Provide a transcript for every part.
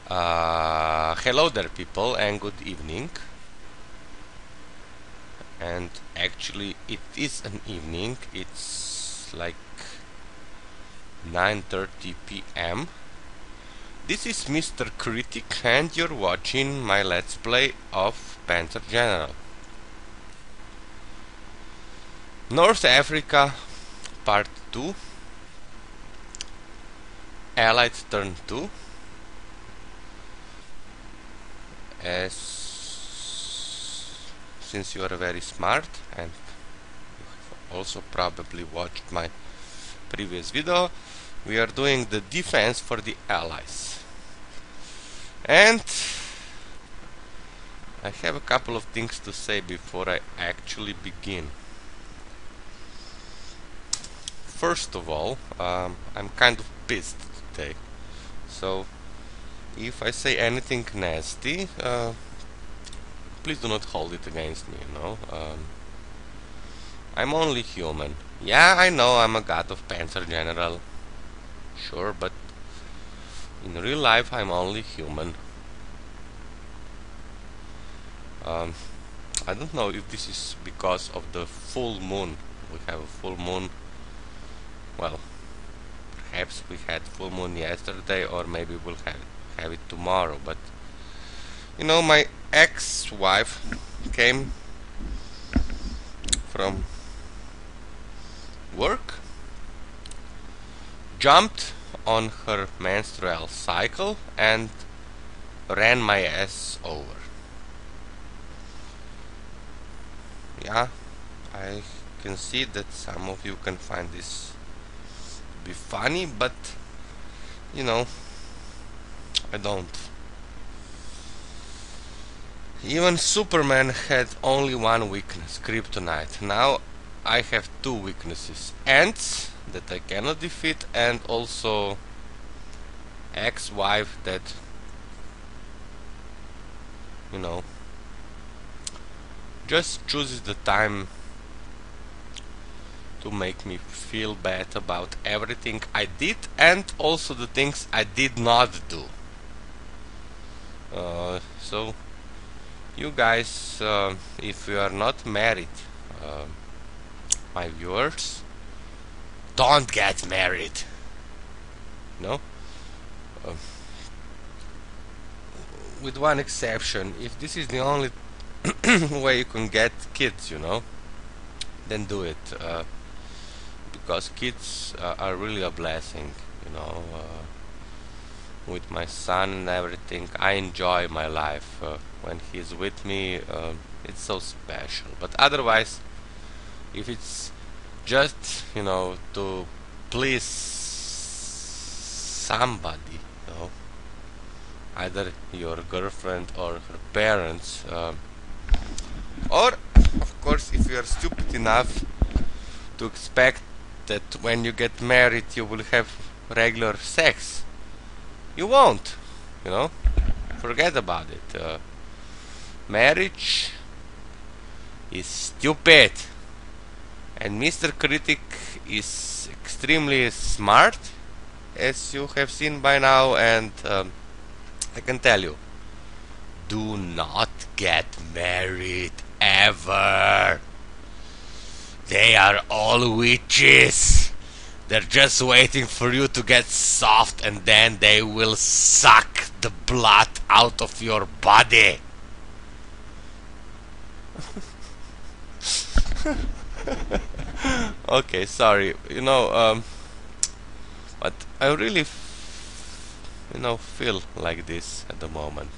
Hello there people and good evening. And actually it is an evening, it's like 9:30 p.m. This is Mr. Critic and you're watching my let's play of Panzer General. North Africa Part 2, Allied Turn 2. Since you are very smart and you have also probably watched my previous video, we are doing the defense for the Allies. And I have a couple of things to say before I actually begin. First of all, I'm kind of pissed today, so if I say anything nasty, please do not hold it against me, you know. I'm only human. Yeah, I know I'm a god of Panzer General. Sure, but in real life I'm only human. I don't know if this is because of the full moon. We have a full moon. Well, perhaps we had full moon yesterday, or maybe we'll have it tomorrow, but you know, my ex-wife came from work, jumped on her menstrual cycle and ran my ass over. Yeah, I can see that some of you can find this to be funny, but you know, I don't. Even Superman had only one weakness, kryptonite. Now I have two weaknesses: ants that I cannot defeat, and also ex-wife that, you know, just chooses the time to make me feel bad about everything I did and also the things I did not do. So you guys, if you are not married, my viewers, don't get married. No? With one exception, if this is the only way you can get kids, you know, then do it. Because kids are really a blessing, you know. With my son and everything, I enjoy my life. When he's with me, it's so special. But otherwise, if it's just, you know, to please somebody, you know, either your girlfriend or her parents, or of course if you are stupid enough to expect that when you get married you will have regular sex, you won't, you know. Forget about it. Marriage is stupid, and Mr. Critic is extremely smart, as you have seen by now, and I can tell you, do not get married ever. They are all witches. They're just waiting for you to get soft, and then they will suck the blood out of your body. Okay, sorry. You know, but I really, you know, feel like this at the moment.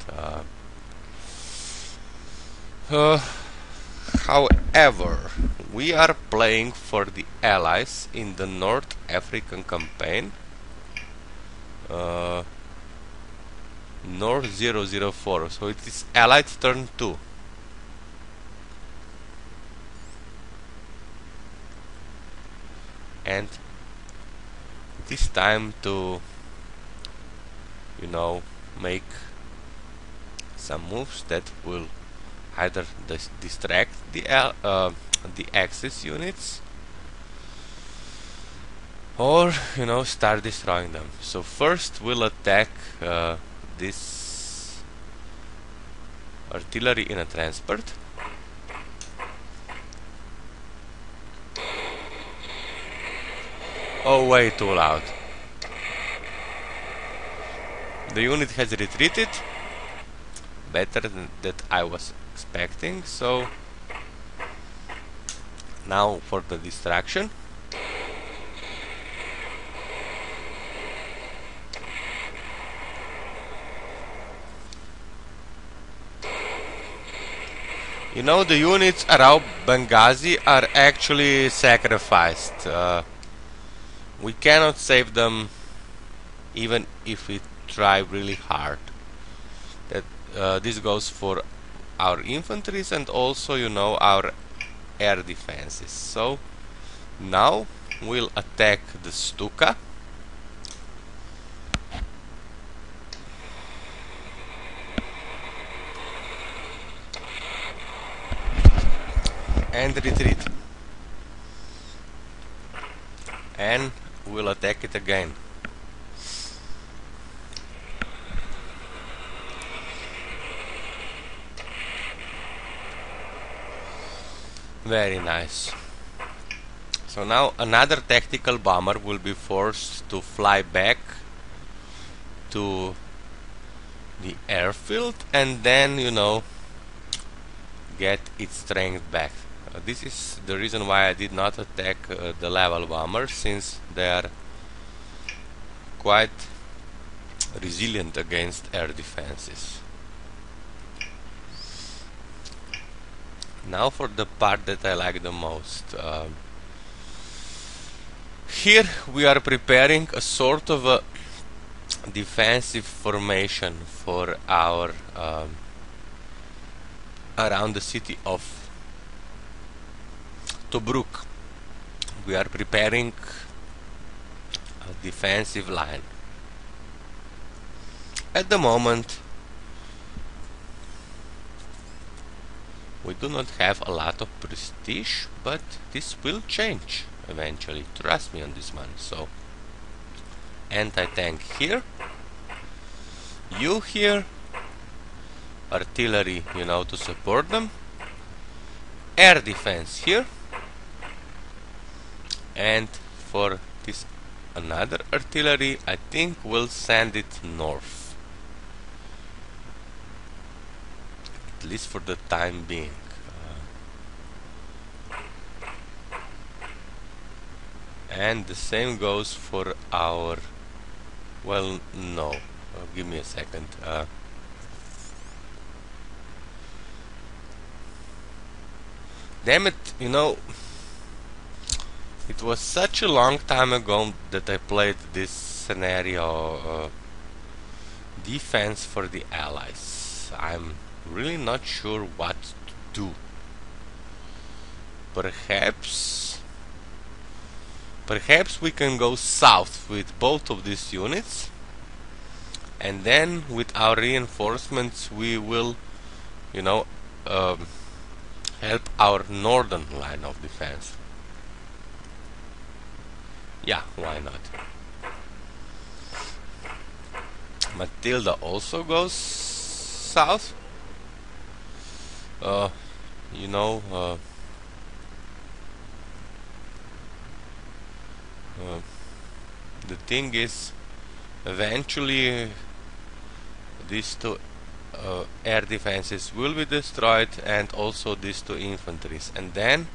However, we are playing for the Allies in the North African campaign, North 004, so it is Allied turn 2. And it is time to, you know, make some moves that will either distract the Axis units, or, you know, start destroying them. So first we'll attack this artillery in a transport. Oh, way too loud. The unit has retreated better than that I was expecting, so now for the distraction. You know, the units around Benghazi are actually sacrificed. We cannot save them even if we try really hard. This goes for our infantries and also, you know, our air defenses. So now we'll attack the Stuka. And retreat. And we'll attack it again. Very nice. So now another tactical bomber will be forced to fly back to the airfield and then, you know, get its strength back. This is the reason why I did not attack the level bombers, since they are quite resilient against air defenses. Now for the part that I like the most. Here we are preparing a sort of a defensive formation for our around the city of Tobruk. We are preparing a defensive line. At the moment we do not have a lot of prestige, but this will change eventually. Trust me on this one. So anti-tank here, you here, artillery, you know, to support them, air defense here, and for this another artillery, I think we'll send it north, at least for the time being. And the same goes for our, well, no, give me a second. Damn it, you know, it was such a long time ago that I played this scenario, defense for the Allies. I'm really not sure what to do. Perhaps we can go south with both of these units, and then with our reinforcements we will, you know, help our northern line of defense. Yeah, why not? Matilda also goes south. You know, the thing is, eventually these two air defenses will be destroyed, and also these two infantries, and then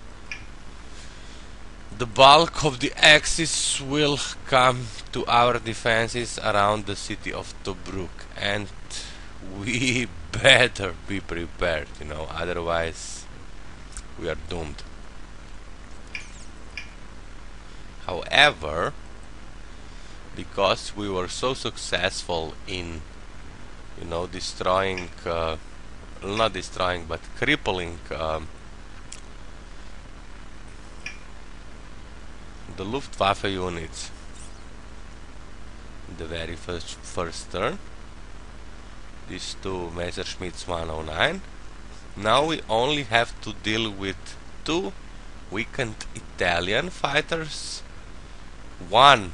the bulk of the axis will come to our defenses around the city of Tobruk, and we better be prepared, you know, otherwise we are doomed. However, because we were so successful in, you know, destroying, not destroying, but crippling the Luftwaffe units in the very first turn, these two Messerschmitts 109, now we only have to deal with two weakened Italian fighters, one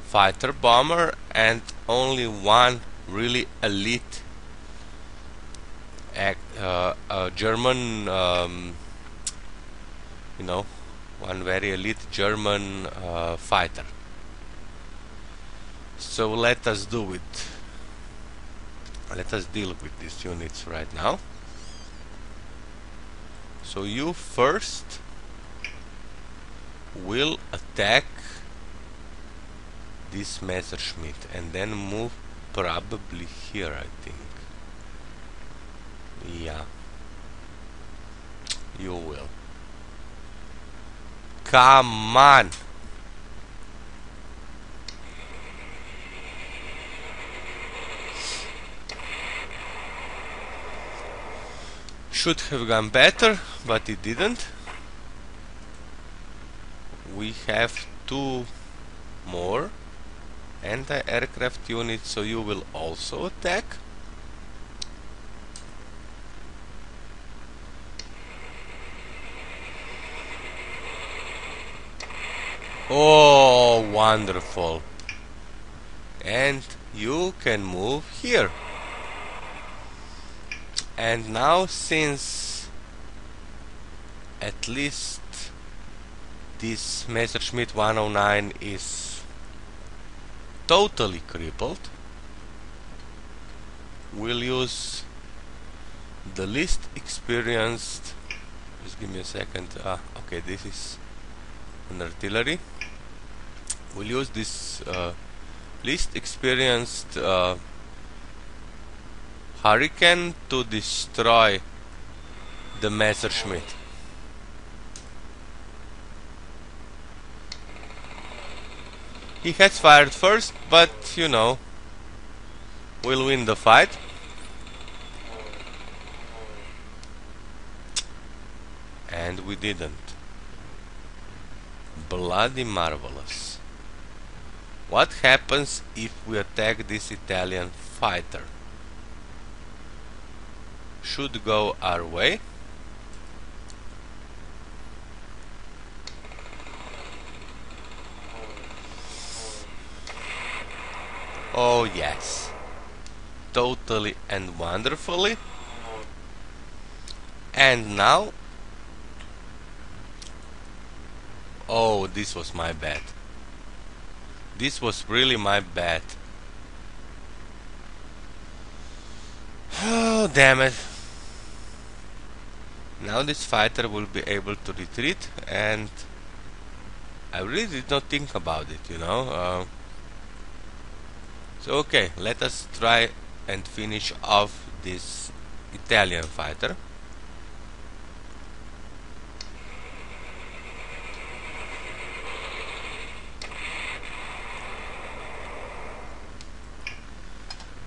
fighter bomber, and only one really elite German, you know, one very elite German fighter. So let us do it. Let us deal with these units right now. So you first will attack this Messerschmitt and then move probably here, I think. Yeah, you will. Come on! Should have gone better, but it didn't. We have 2 more anti-aircraft units, so you will also attack. Oh, wonderful. And you can move here. And now, since at least this Messerschmitt 109 is totally crippled, we'll use the least experienced. Just give me a second. Okay, this is an artillery. We'll use this least experienced Hurricane to destroy the Messerschmitt. He has fired first, but you know, we'll win the fight. And we didn't. Bloody marvelous. What happens if we attack this Italian fighter? Should go our way. Oh yes, totally and wonderfully. And now, oh, this was my bad. This was really my bad. Oh, damn it. Now this fighter will be able to retreat, and I really did not think about it, you know. So okay, let us try and finish off this Italian fighter.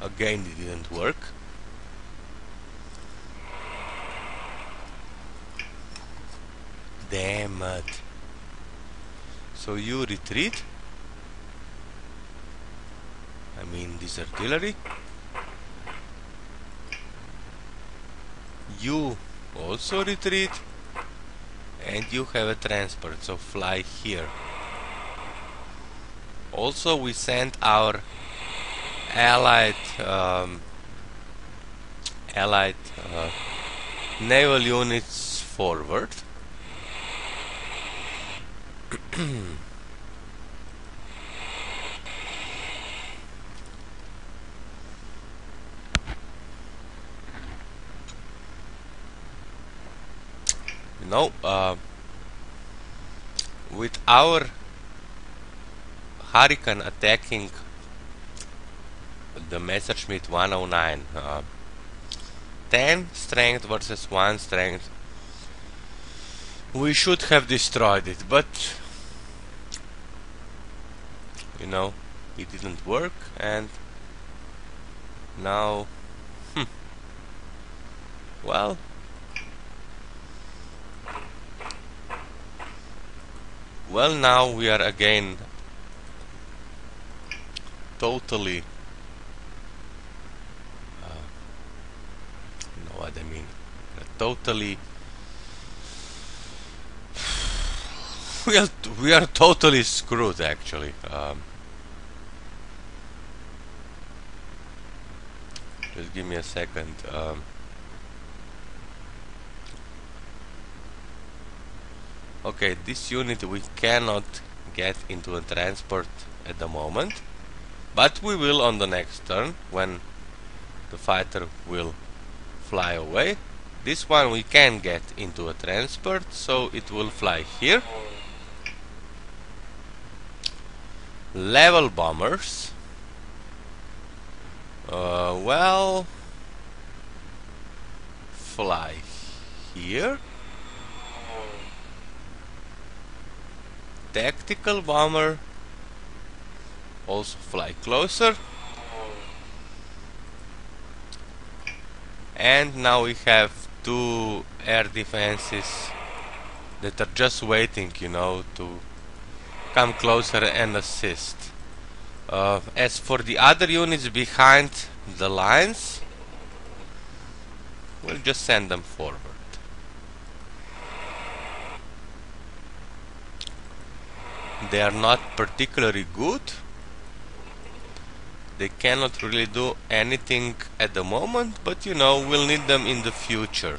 Again, it didn't work. Damn it. So you retreat. I mean this artillery. You also retreat. And you have a transport, so fly here. Also we sent our allied naval units forward. You know, with our Hurricane attacking the Messerschmitt 109, 10 strength versus 1 strength, we should have destroyed it, but you know, it didn't work, and now well, now we are again totally, you know what I mean, totally we are totally screwed, actually. Just give me a second. Okay, this unit we cannot get into a transport at the moment, but we will on the next turn when the fighter will fly away. This one we can get into a transport, so it will fly here. Level bombers. Well, fly here. Tactical bomber, also fly closer. And now we have two air defenses that are just waiting, you know, to come closer and assist. As for the other units behind the lines, we'll just send them forward. They are not particularly good. They cannot really do anything at the moment, but you know, we'll need them in the future.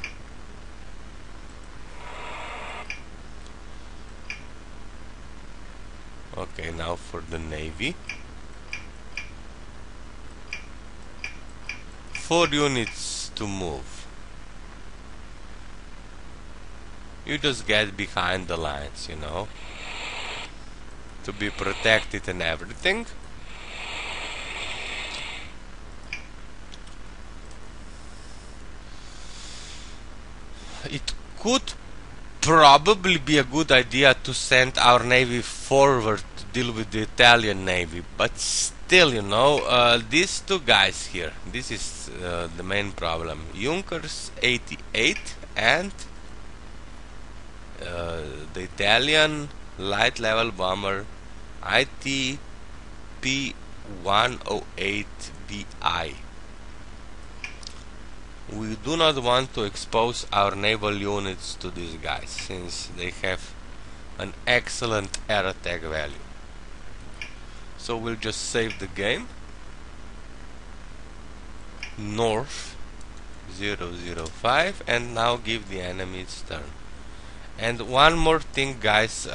Okay, now for the Navy. 4 units to move. You just get behind the lines, you know, to be protected and everything. It could probably be a good idea to send our navy forward to deal with the Italian navy, but still, you know, these two guys here, this is the main problem. Junkers 88 and the Italian light level bomber ITP-108BI. We do not want to expose our naval units to these guys, since they have an excellent air attack value. So we'll just save the game. North 005, and now give the enemy its turn. And one more thing, guys,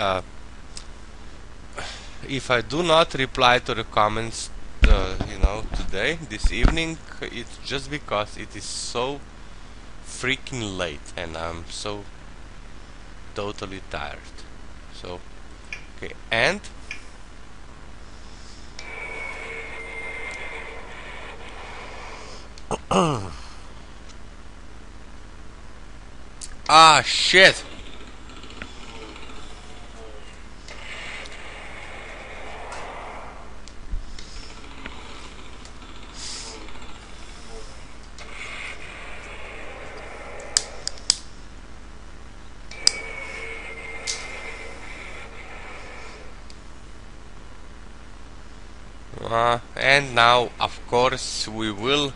if I do not reply to the comments you know, today, this evening, it's just because it is so freaking late and I'm so totally tired. So, okay, and ah, shit. And now, of course, we will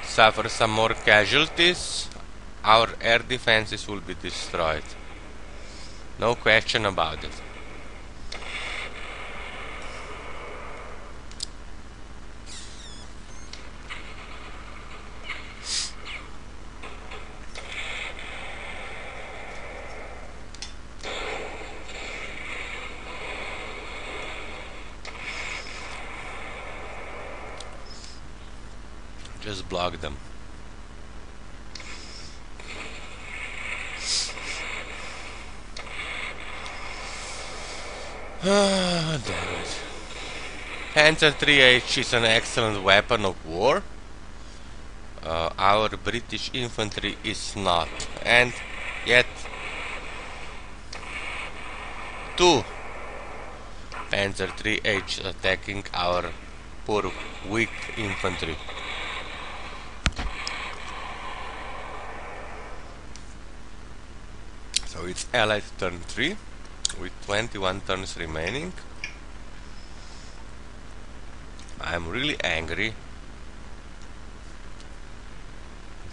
suffer some more casualties. Our air defenses will be destroyed. No question about it. Just block them. Ah, damn it. Panzer 3H is an excellent weapon of war. Our British infantry is not. And yet, 2 Panzer 3H attacking our poor weak infantry. So it's Allied turn 3 with 21 turns remaining. I'm really angry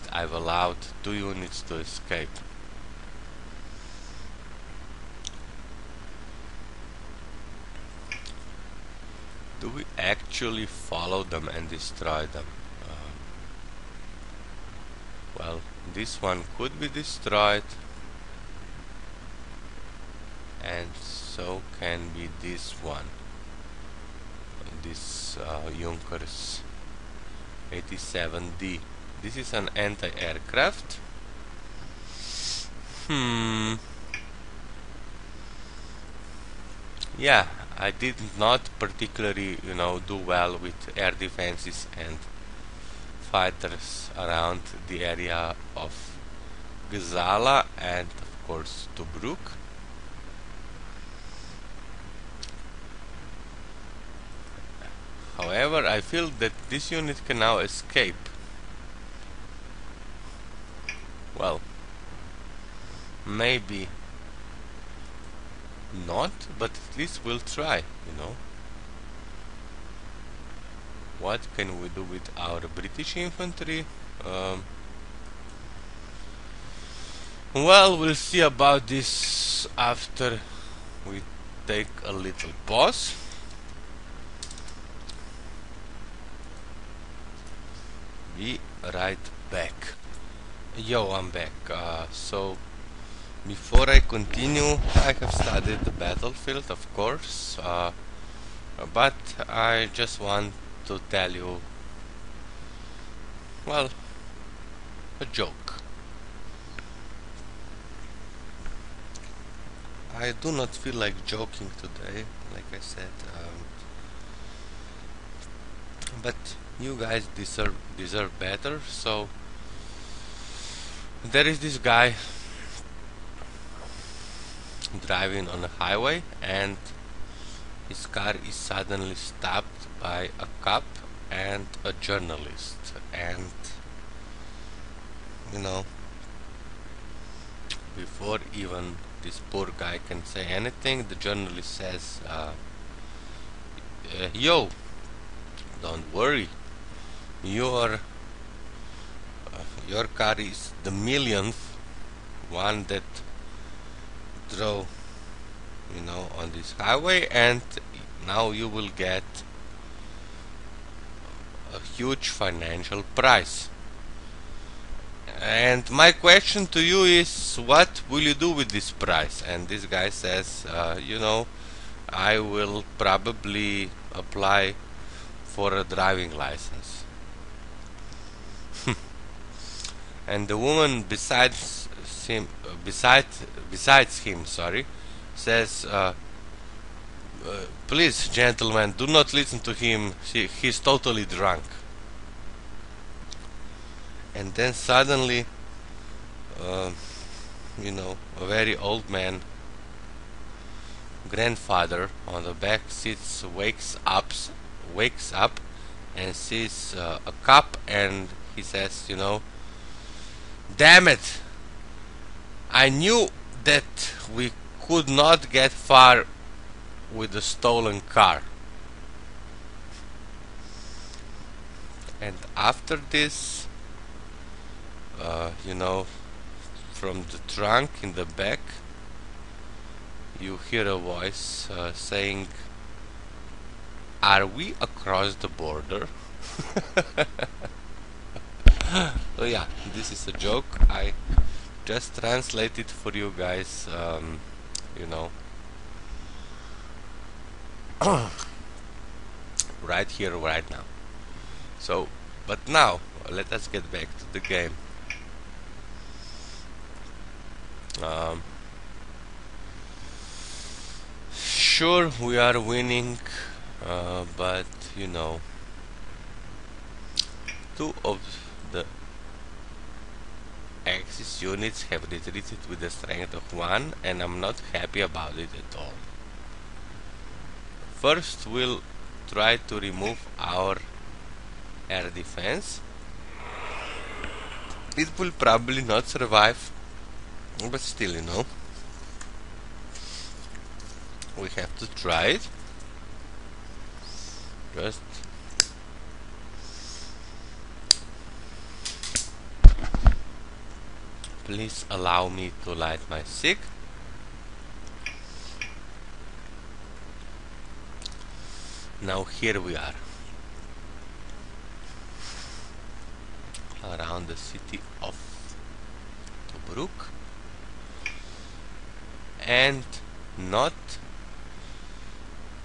that I've allowed 2 units to escape. Do we actually follow them and destroy them? Well, this one could be destroyed, and so can be this one. This Junkers 87D. This is an anti-aircraft. Yeah, I did not particularly, do well with air defenses and fighters around the area of Gazala and of course Tobruk. However, I feel that this unit can now escape. Well, maybe not, but at least we'll try, What can we do with our British infantry? Well, we'll see about this after we take a little pause. Be right back. Yo, I'm back. So before I continue, I have studied the battlefield, of course, but I just want to tell you, well, a joke. I do not feel like joking today, like I said, but you guys deserve better. So there is this guy driving on a highway, and his car is suddenly stopped by a cop and a journalist, and before even this poor guy can say anything, the journalist says, yo, don't worry, your car is the millionth one that drove on this highway, and now you will get a huge financial prize. And my question to you is, what will you do with this prize? And this guy says, I will probably apply for a driving license. And the woman besides him, says, please, gentlemen, do not listen to him. He's totally drunk. And then suddenly, a very old man, grandfather on the back seat, wakes up and sees a cop, and he says, damn it, I knew that we could not get far with the stolen car. And after this, from the trunk in the back, you hear a voice saying, are we across the border? So yeah, this is a joke. I just translated for you guys, right here, right now. So, but now, let us get back to the game. Sure, we are winning, but two of the Axis units have retreated with a strength of 1, and I'm not happy about it at all. First, we'll try to remove our air defense. It will probably not survive, but still, we have to try it. Just please allow me to light my cig. Now here we are around the city of Tobruk, and not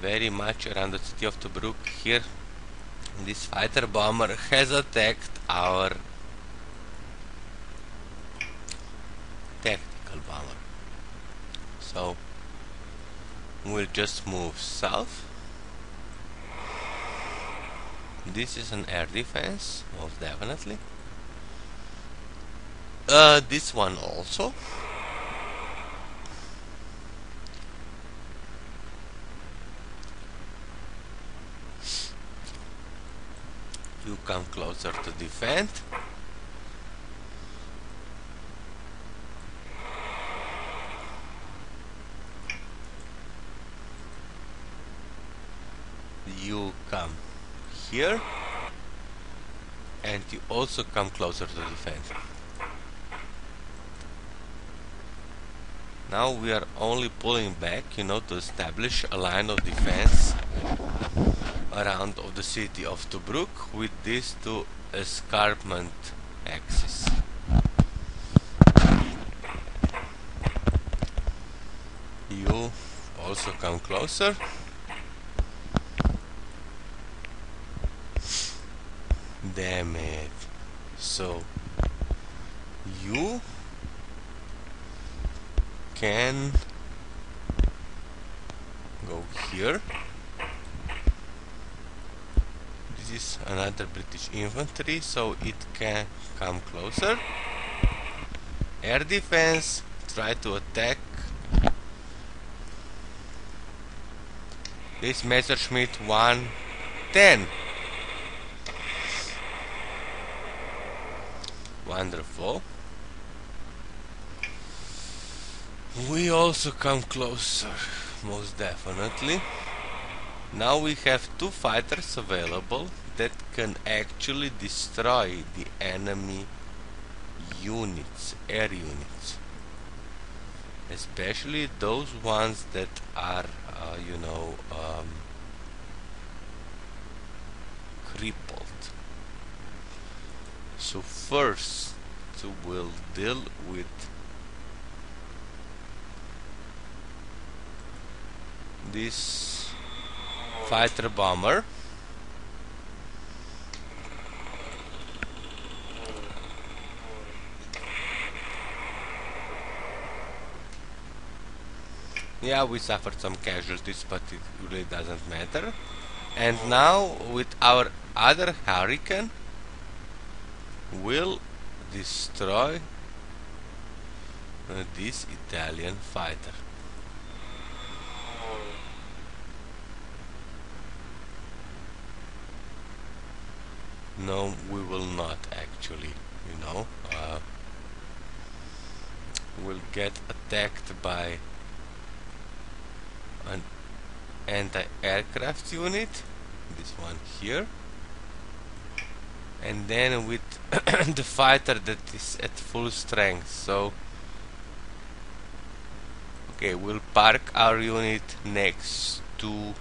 very much around the city of Tobruk. Here this fighter bomber has attacked our tactical bomber, so we'll just move south. This is an air defense, most definitely. This one also. You come closer to defend. You come here, and you also come closer to defend. Now we are only pulling back, to establish a line of defense around of the city of Tobruk with these two escarpment axes. You also come closer. Damn it. So you can go here. This is another British infantry, so it can come closer. Air defense, try to attack this Messerschmitt 110. Wonderful. We also come closer, most definitely. Now we have two fighters available that can actually destroy the enemy units, air units. Especially those ones that are, crippled. So first we'll deal with this fighter bomber. Yeah, we suffered some casualties, but it really doesn't matter. And now with our other Hurricane, we'll destroy this Italian fighter. No, we will not actually, we'll get attacked by an anti-aircraft unit, this one here, and then with the fighter that is at full strength. So okay, we'll park our unit next to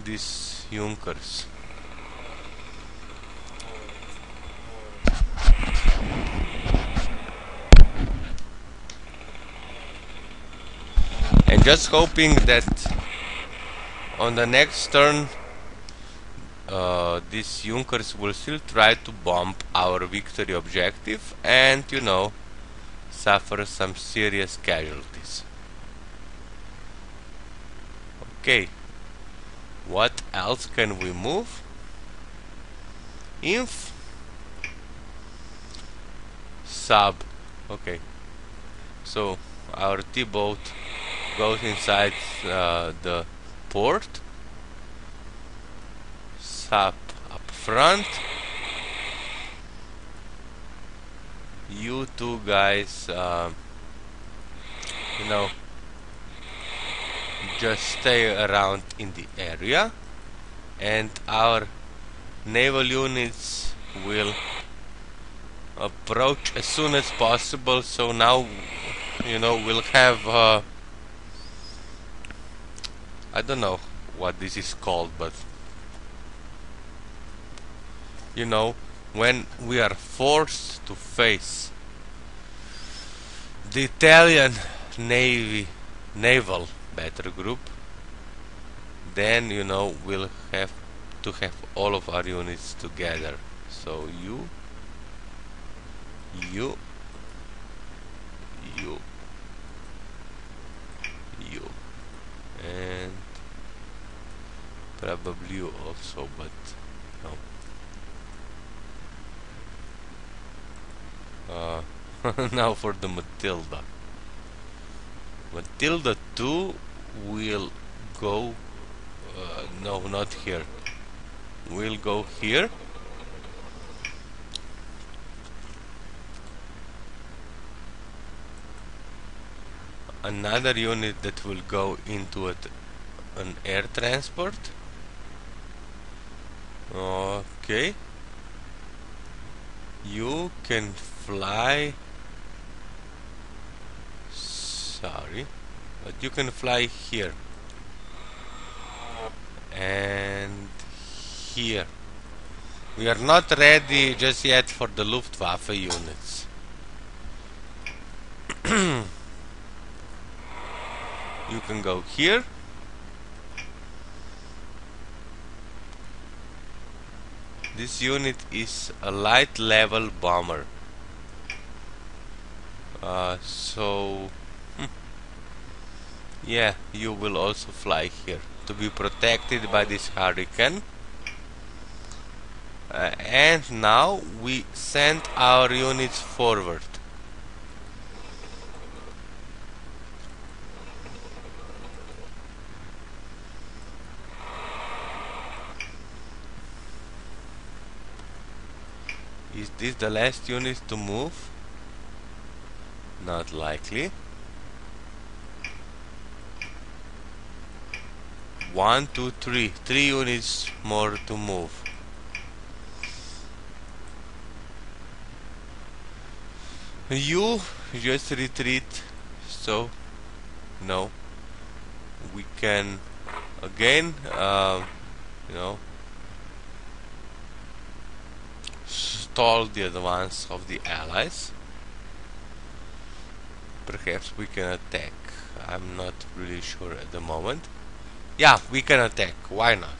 these Junkers. And just hoping that on the next turn these Junkers will still try to bomb our victory objective and, suffer some serious casualties. Okay, what else can we move? Inf sub. Okay, so our T-boat goes inside the port. Sub up front. You two guys, just stay around in the area, and our naval units will approach as soon as possible. So now you know, we'll have I don't know what this is called, but you know, when we are forced to face the Italian naval battle group, then you know we'll have to have all of our units together. So you, and probably you also, but no. Now for the Matilda. Matilda 2 will go, no, not here. We'll go here. Another unit that will go into an air transport. Okay. You can fly. Sorry, but you can fly here and here. We are not ready just yet for the Luftwaffe units. You can go here. This unit is a light level bomber. Yeah, you will also fly here to be protected by this hurricane. And now we send our units forward. Is this the last unit to move? Not likely. 1, 2, 3. 3 units more to move. You just retreat. So no, we can again, you know, stall the advance of the allies. Perhaps we can attack. I'm not really sure at the moment. Yeah, we can attack. Why not?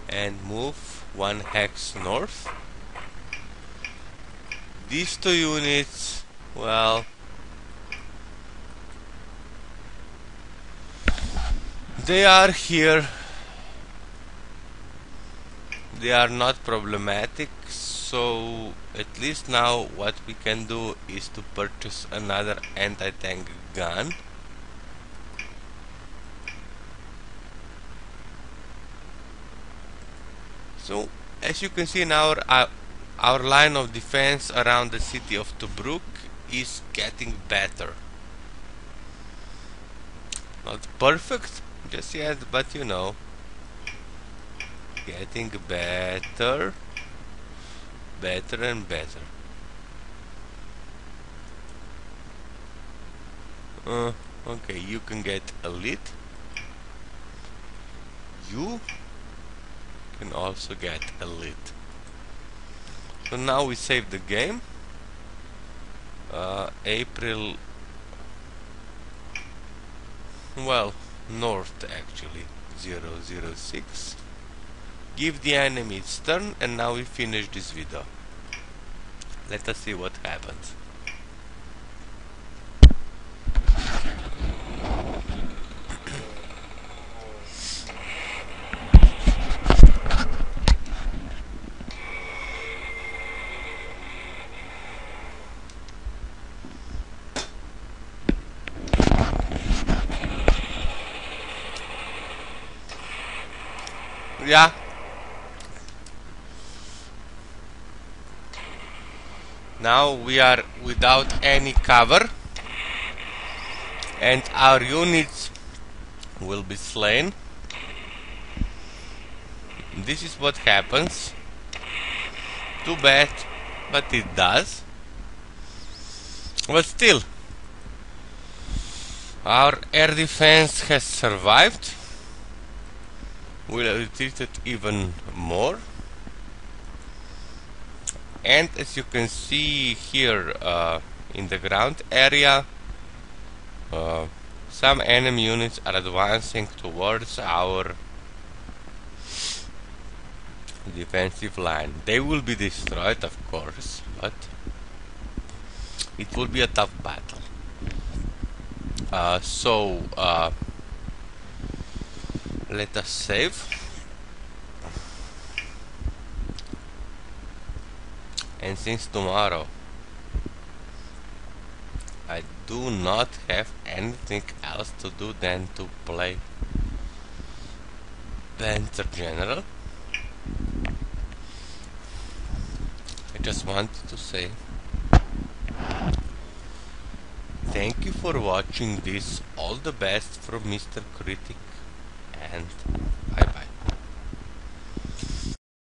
And move 1 hex north. These 2 units, well, they are here. They are not problematic, so at least now what we can do is to purchase another anti-tank gun. So as you can see now, our line of defense around the city of Tobruk is getting better. Not perfect just yet, but you know, getting better and better. Okay, you can get elite. You can also get elite. So now we save the game. April, well, north actually, 006. Give the enemy its turn, and now we finish this video. Let us see what happens. Yeah. Now we are without any cover, and our units will be slain. this is what happens. Too bad, but it does. But still, our air defense has survived. We'll retreat it even more. And as you can see here in the ground area, some enemy units are advancing towards our defensive line. They will be destroyed, of course, but it will be a tough battle. Let us save. And since tomorrow I do not have anything else to do than to play Panzer General, I just wanted to say thank you for watching this. All the best from Mr. Critic, and